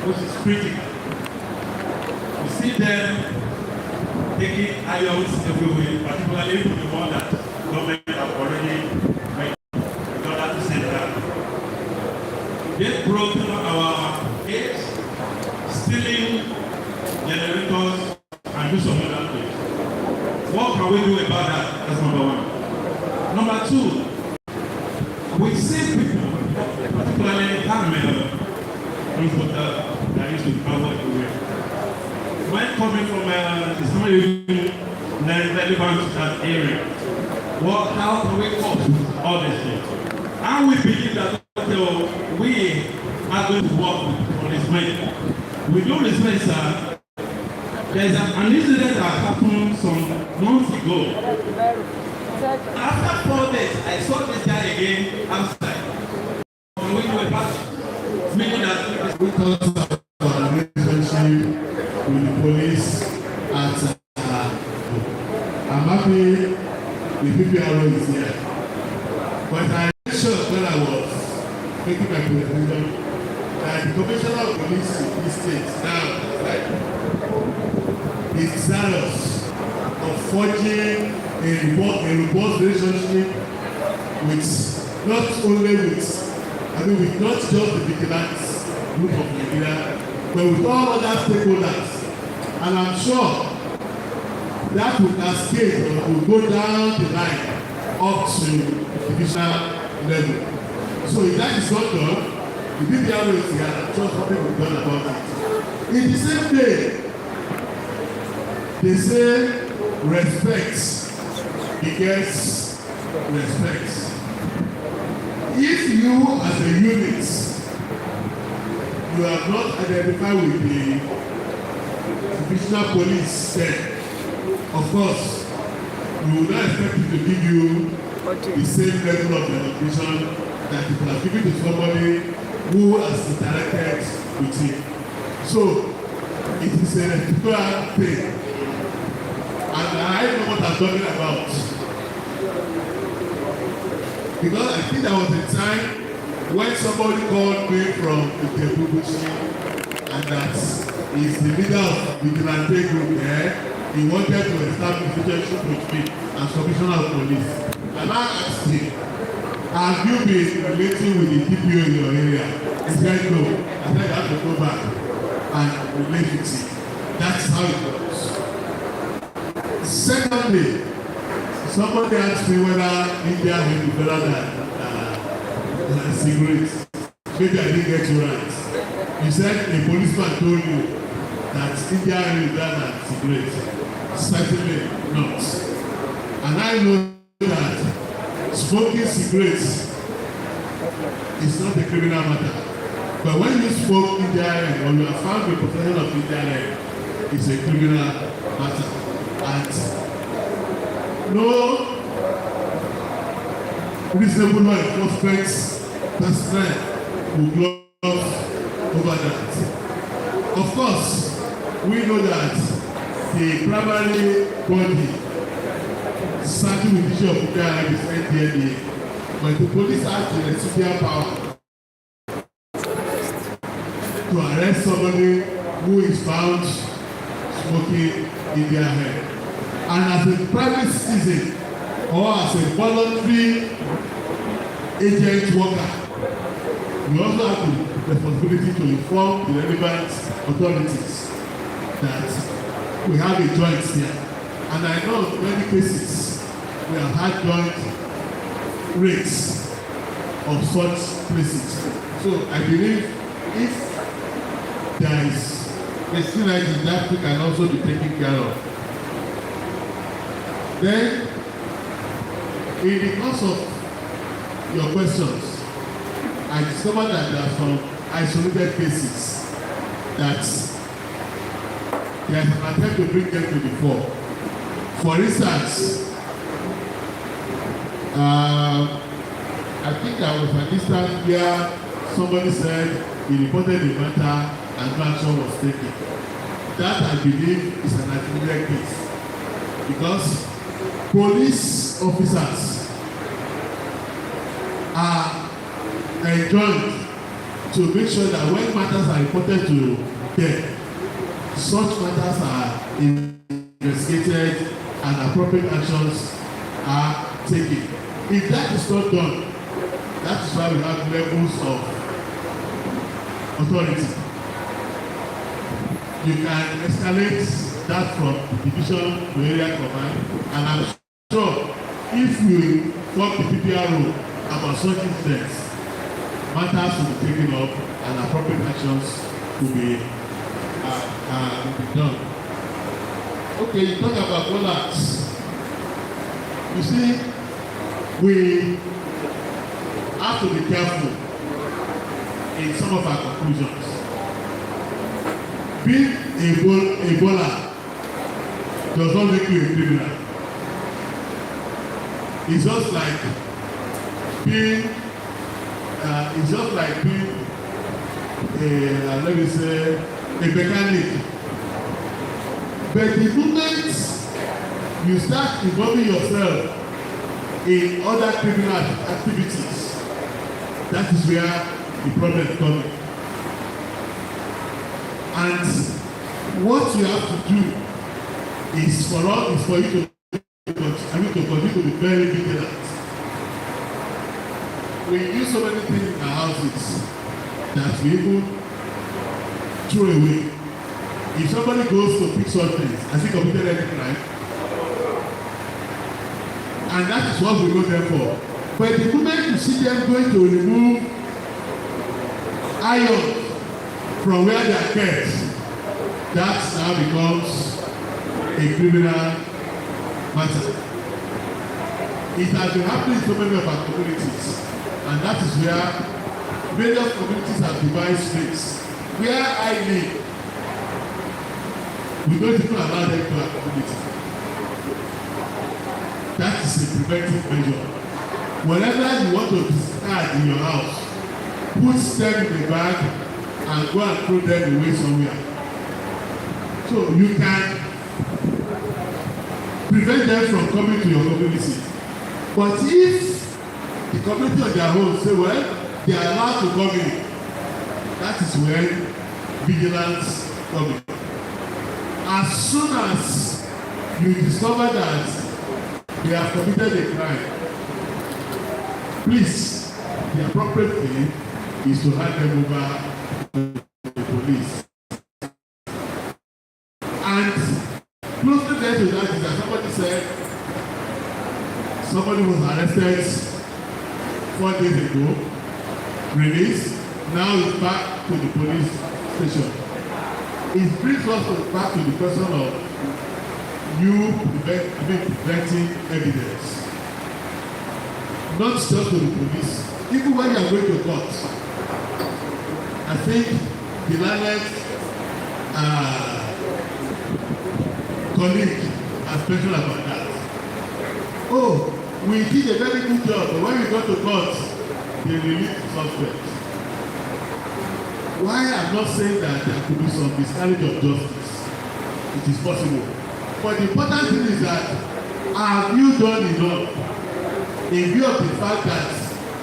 which is critical. You see them taking irons everywhere, particularly the one that government have already made in order to send down. They've broken our gates, stealing generators, and do some other things. What can we do about that? That's number one. Number two, we see people, particularly Carmel, that used to travel everywhere. When coming from somebody relevant to that area, how can we cope all these things? And we believe that we are going to work with policemen. With no respect, sir, there's an incident that happened some months ago. After 4 days, I saw this guy again outside. Can we do a patch? Meaning that we talked about our relationship with the police at I'm happy the PPRO is here. But I'm sure when I was making my presentation that the commissioner of police in this state now, right, is zealous of forging a robust relationship with not only with not just the vigilantes group of Nigeria, but with all other stakeholders. And I'm sure that will cascade or will go down the line up to divisional level. So if that is not done, the PPRO is here, I'm sure something will be done about it. In the same day, they say respect begets respect. If you as a unit, you are not identified with the divisional police, then of course we will not expect it to give you the same level of education that you have given to somebody who has interacted with you. So it is a particular thing. And I know what I'm talking about. Because I think there was a time when somebody called me from the Tebubushi, and that is the leader of the vigilante group there. He wanted to establish relationship with me as commissioner of police. And I asked him, have you been relating with the DPO in your area? He said no. I said you have to go back and relate with him. That's how it works. Secondly, somebody asked me whether India will be better than cigarettes. Maybe I didn't get you right. You said a policeman told you that India will be better than cigarettes. Certainly not. And I know that smoking cigarettes is not a criminal matter. But when you smoke India or you are found with possession of India, it's a criminal matter. And no reasonable law enforcement personnel will gloss over that. Of course, we know that the primary body starting with the issue of India is NDLA, but the police has the residual power to arrest somebody who is found smoking in their head. And as a private citizen or as a voluntary agent worker, we also have the responsibility to inform the relevant authorities that we have a joint here. And I know in many cases we have had joint rates of such places. So I believe if there is a synergy that we can also be taken care of. Then, in the course of your questions, I discovered that there are some isolated cases that there is an attempt to bring them to the fore. For instance, I think there was an instance where somebody said he reported the matter and no action was taken. That, I believe, is an isolated case. Because police officers are enjoined to make sure that when matters are reported to them, such matters are investigated and appropriate actions are taken. If that is not done, that is why we have levels of authority. You can escalate that from division to area command, and I'm sure if we form the PPRO about such incidents, matters will be taken up and appropriate actions will be done. Okay, you talk about collapse. You see, we have to be careful in some of our conclusions. Being Ebola does not make you a criminal. It's just like being let me say, a mechanic. But the moment you start involving yourself in other criminal activities, that is where the problem comes. And what you have to do is for you to continue to be very vigilant. We use so many things in our houses that we even throw away. If somebody goes to pick something, has he committed any crime? And that is what we know them for. But the moment you see them going to remove iron from where they are kept, that now becomes a criminal matter. It has been happening in so many of our communities, and that is where various communities have devised streets. Where I live, we don't even allow them to our community. That is a preventive measure. Whenever you want to discard in your house, put them in the bag and go and throw them away somewhere. So you can prevent them from coming to your community. But if the community on their own say, well, they are allowed to come in, that is when vigilance comes in. As soon as you discover that they have committed a crime, please, the appropriate thing is to hand them over to the police. And closely there to that is that somebody said somebody was arrested 4 days ago, released, now is back to the police station. It brings us back to the question of you preventing evidence. Not just to the police. Even when you are going to court, I think the landlord colleague has mentioned about that. Oh, we did a very good job, but when we got to court, they released the suspect. Why I'm not saying that there could be some miscarriage of justice? It is possible. But the important thing is that have you done enough in view of the fact that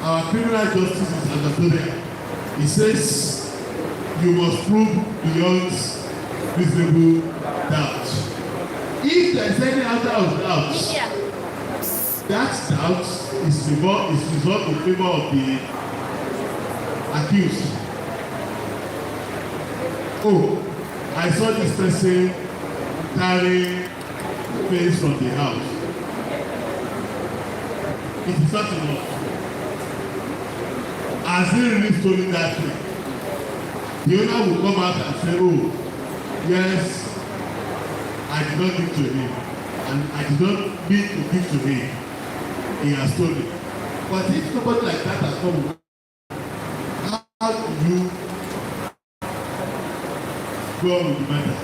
our criminal justice is understood? It says you must prove beyond reasonable doubt. If there is any other doubt, that doubt is resolved in favor of the accused. Oh, I saw this person carrying things from the house. It is not enough. As he really stolen that thing, the owner will come out and say, oh, yes, I did not give to him, and I did not mean to give to him. He has stolen. But if somebody like that has come, how do you go on with the matter?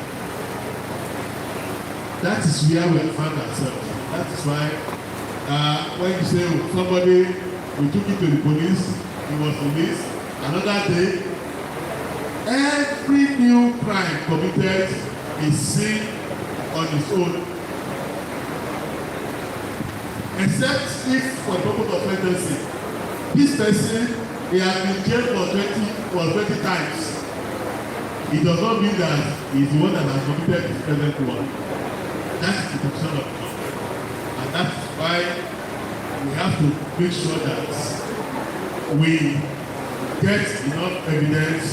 That is where we have found ourselves. That is why when you say, oh, somebody, we took it to the police, he was released, another day, every new crime committed is seen on its own. Except if, for purpose of fantasy, this person He has been jailed for 20 times. It does not mean that he is the one that has committed the present one. That is the position of God. And that is why we have to make sure that we get enough evidence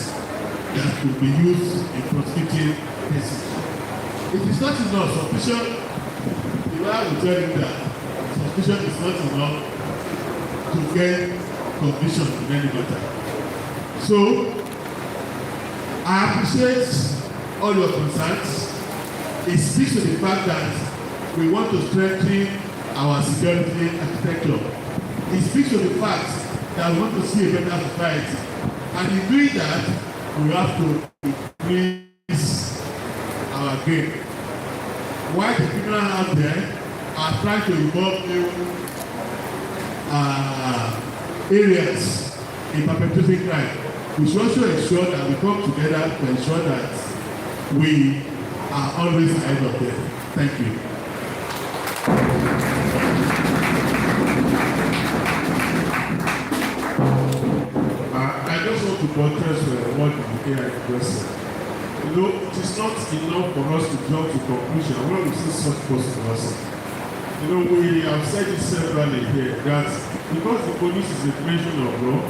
that will be used in prosecuting cases. It is not enough. Suspicion, the lawyer will tell you that suspicion is not enough to get conviction in any matter. So, I appreciate all your concerns. It speaks to the fact that we want to strengthen our security architecture. It speaks to the fact that we want to see a better society. And in doing that, we have to increase our game. While the criminal out there are trying to evolve new areas in perpetrating crime, we should also ensure that we come together to ensure that we are always ahead of them. Thank you. I just want to buttress what the AI question. You know, it is not enough for us to jump to conclusion when we see such possibilities. You know, we have said it severally here that because the police is a creation of law,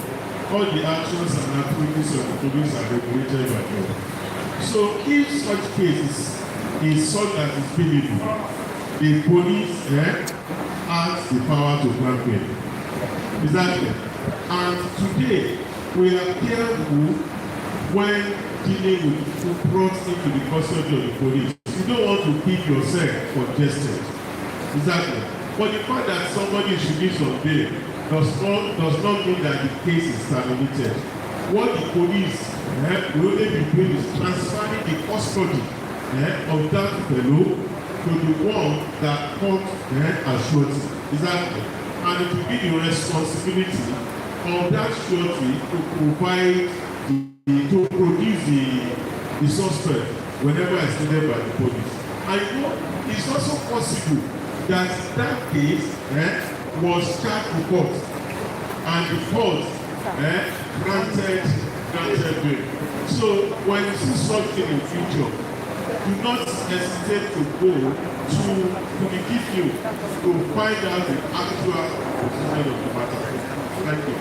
all the actions and activities of the police are regulated by law. So if such cases is such that is believable, the police has the power to grant bail. Exactly. And today, we are careful when dealing with people brought into the custody of the police. You don't want to keep yourself congested. Exactly. But the fact that somebody should be on bail does not mean that the case is terminated. What the police will only be doing is transferring the custody of that fellow to the one that court assured. Exactly. And it will be the responsibility of that surety to provide to produce the suspect whenever it's needed by the police. I know it's also possible that that case was charged to court and the court granted bail. So when you see something in the future, do not hesitate to go to the DPO to find out the actual position of the matter. Thank you.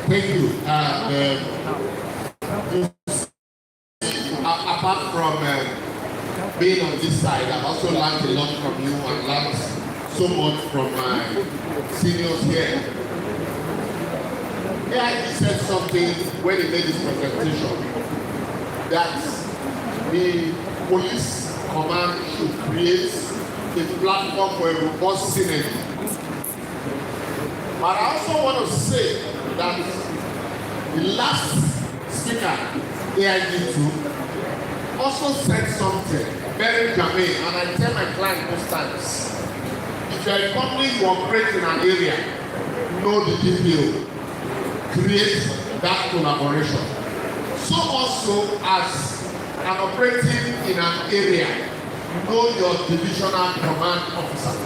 Thank you. Apart from being on this side, I've also learned a lot from you and learned so much from my seniors here. AIG said something when he made his presentation that the police command should create a platform for a robust synergy. But I also want to say that the last speaker, AIG2, also said something very germane, and I tell my client most times, if you are a company, you operate in an area, know the DPO, create that collaboration. So also as an operating in an area, know your divisional command officer.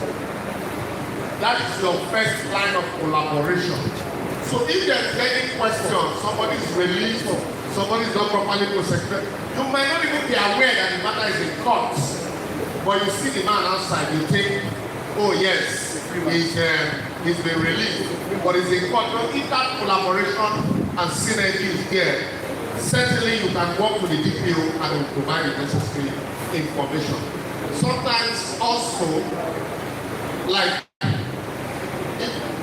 That is your first line of collaboration. So if there is any question, somebody is released, somebody is not properly prosecuted, you might not even be aware that the matter is in court. But you see the man outside, you think, oh yes, he's been released, but he's in court. So if that collaboration and synergy is there, certainly you can walk to the DPO and will provide the necessary information. Sometimes also, like,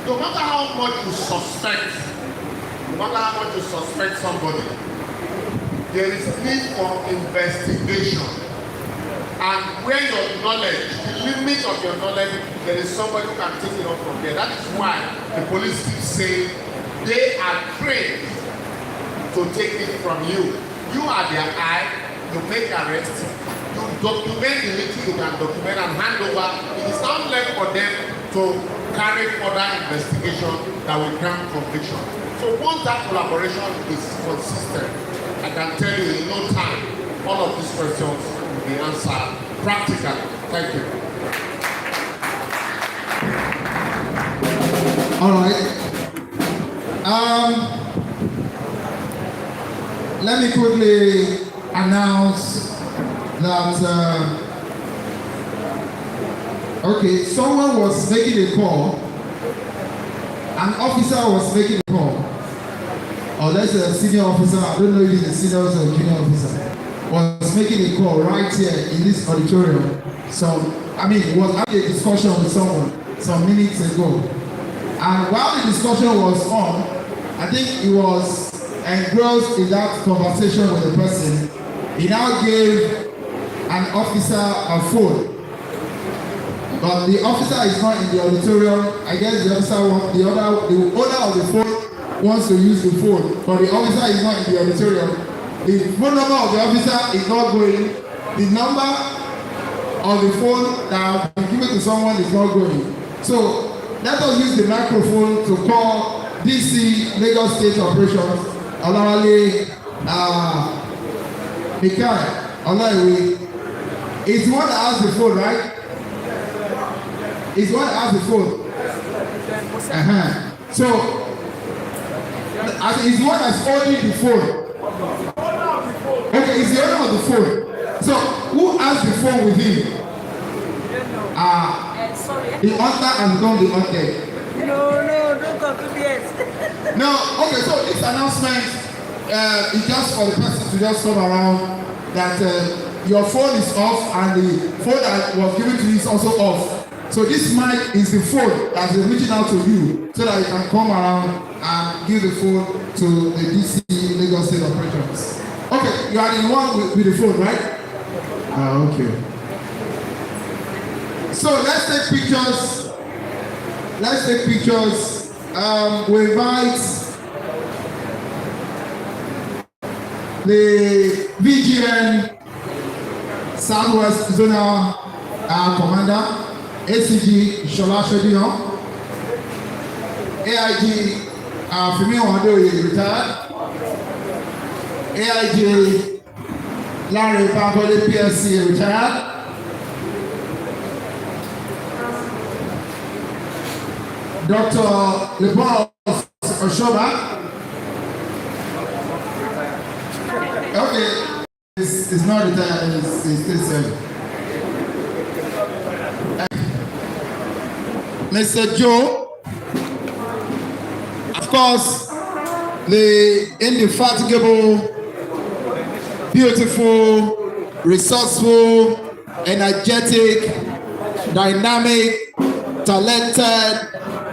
no matter how much you suspect, somebody, there is need for investigation. And where your knowledge, the limit of your knowledge, there is somebody who can take it up from there. That is why the police keep saying they are trained to take it from you. You are their eye, you make arrests, you document the little you can document and hand over. It is not left for them to carry further investigation that will grant conviction. So once that collaboration is consistent, I can tell you in no time, all of these questions will be answered practically. Thank you. All right. Let me quickly announce that. Okay, someone was making a call. An officer was making a call. Or let's say a senior officer. I don't know if he's a senior or a junior officer. Was making a call right here in this auditorium. Was having a discussion with someone some minutes ago. And while the discussion was on, I think he was engrossed in that conversation with the person. He now gave an officer a phone. But the officer is not in the auditorium. I guess the owner of the phone wants to use the phone, but the officer is not in the auditorium. The phone number of the officer is not going. The number of the phone that has been given to someone is not going. So let us use the microphone to call DC Lagos State Operations Olawale Mikai Olaiwe. It's the one that has the phone, right? It's the one that has the phone. So it's the one that's holding the phone. Okay, it's the owner of the phone. So who has the phone with him? The hunter has gone the hunted. No, don't come to BS. No, okay, so this announcement is just for the person to just come around that your phone is off and the phone that was given to you is also off. So this mic is the phone that is reaching out to you so that you can come around and give the phone to the DC Lagos State Operations. Okay, you are the one with the phone, right? Okay. So let's take pictures. We invite the VGN Southwest Zonal Commander, ACG Shola Shodion, AIG Femi Owadoye retired, AIG Larry Bankole PSC retired, Dr. LeBron Oshoba. Okay, it's not retired, it's still serving. Mr. Joe, of course, the indefatigable, beautiful, resourceful, energetic, dynamic, talented,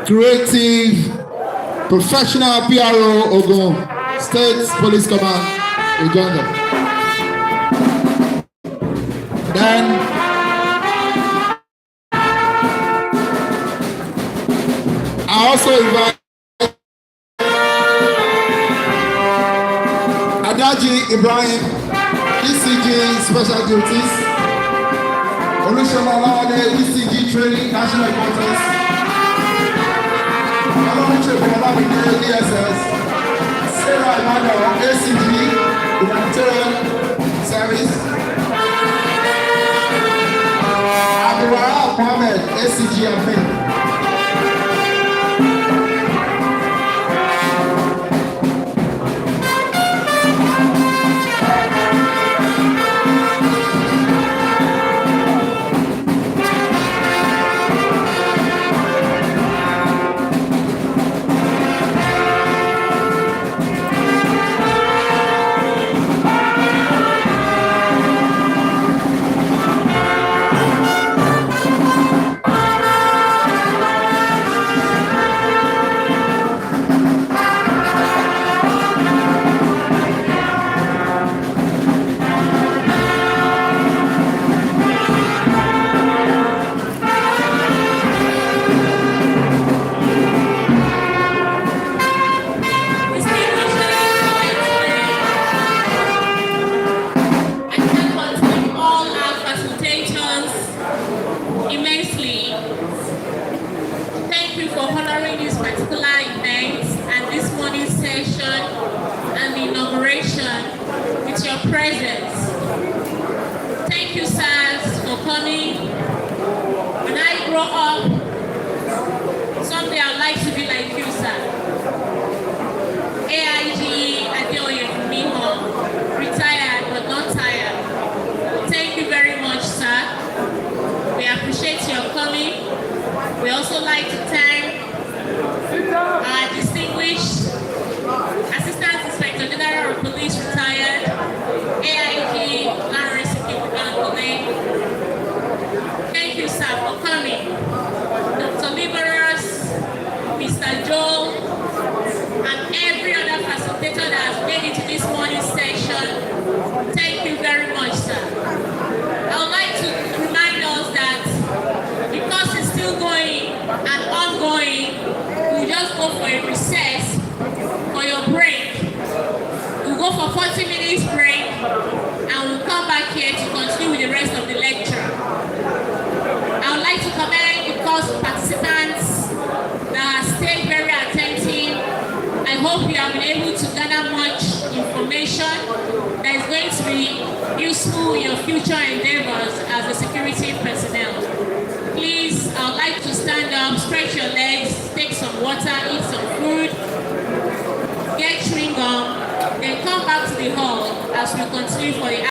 creative, professional PRO Ogun State Police Command will join them. Then I also invite Adaji Ibrahim, ECG Special Duties, Olusola Olawale, ECG Training National Headquarters, DSS, Sarah Emmanuel, ACG, Humanitarian Service, Abdulwahab Mohammed, ACG Admin. facilitator that has made it to this morning session. Thank you very much, sir. I would like to remind us that because it's still going and ongoing, we'll just go for a recess for your break. We'll go for 40 minutes break and we'll come back here to continue with the rest of the lecture. I would like to commend the course participants that have stayed very attentive. I hope you have been able to gather much information that is going to be useful in your future endeavors as a security personnel. Please, I would like to stand up, stretch your legs, take some water, eat some food, get chewing gum, then come back to the hall as we continue for the